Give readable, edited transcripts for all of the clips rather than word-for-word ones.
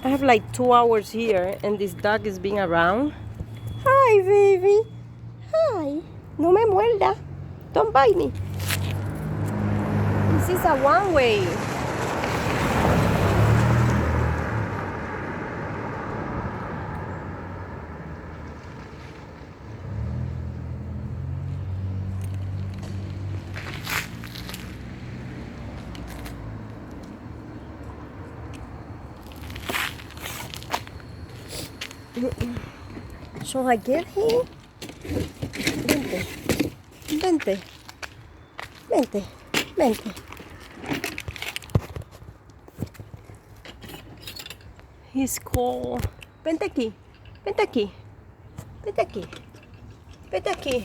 I have like 2 hours here and this dog is being around. Hi, baby. Hi. No me muerda. Don't bite me. This is a one-way. Shall I get him? Vente. Vente. Vente. Vente. He's cold. Vente aquí. Vente aquí. Vente aquí. Vente aquí.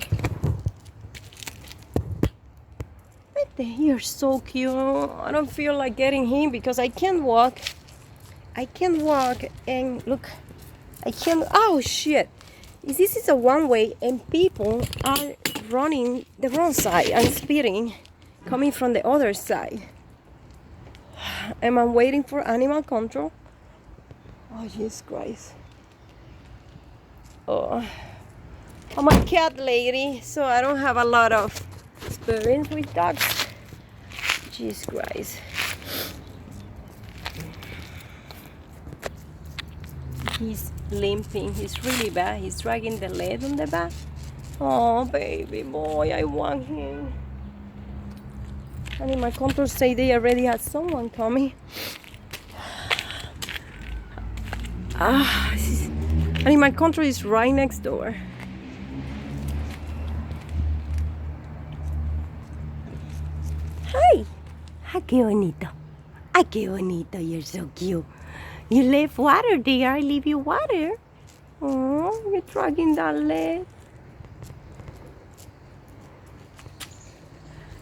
Vente. You're so cute. I don't feel like getting him because I can't walk. I can't walk and look. I can't. Oh shit. This is a one-way and people are running the wrong side and speeding coming from the other side. And I'm waiting for animal control. Oh, Jesus Christ. Oh, I'm a cat lady, so I don't have a lot of experience with dogs. Jesus Christ. He's limping. He's really bad. He's dragging the leg on the back. Oh, baby boy, I want him. Animal control say they already had someone coming. Animal control is right next door. Hi. Ay, qué bonito. Ay, qué bonito. You're so cute. You leave water there. I leave you water. Oh, you're dragging that leg.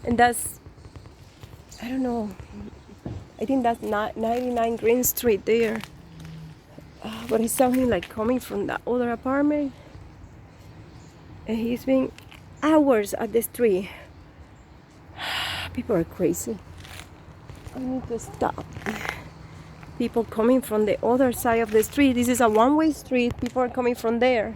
And that's, I don't know. I think that's 99 Green Street there. But he saw him like coming from that other apartment. And he's been hours at the street. People are crazy. I need to stop. People coming from the other side of the street. This is a one-way street. People are coming from there.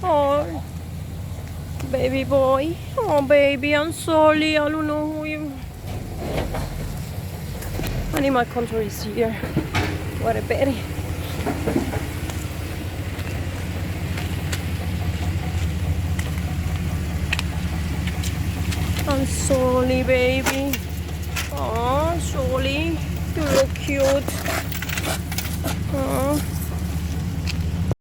Oh, baby boy. Oh, baby, I'm sorry. I don't know who you... Animal control is here. What a pity. I'm sorry, baby. Oh, sorry. You look cute. Oh.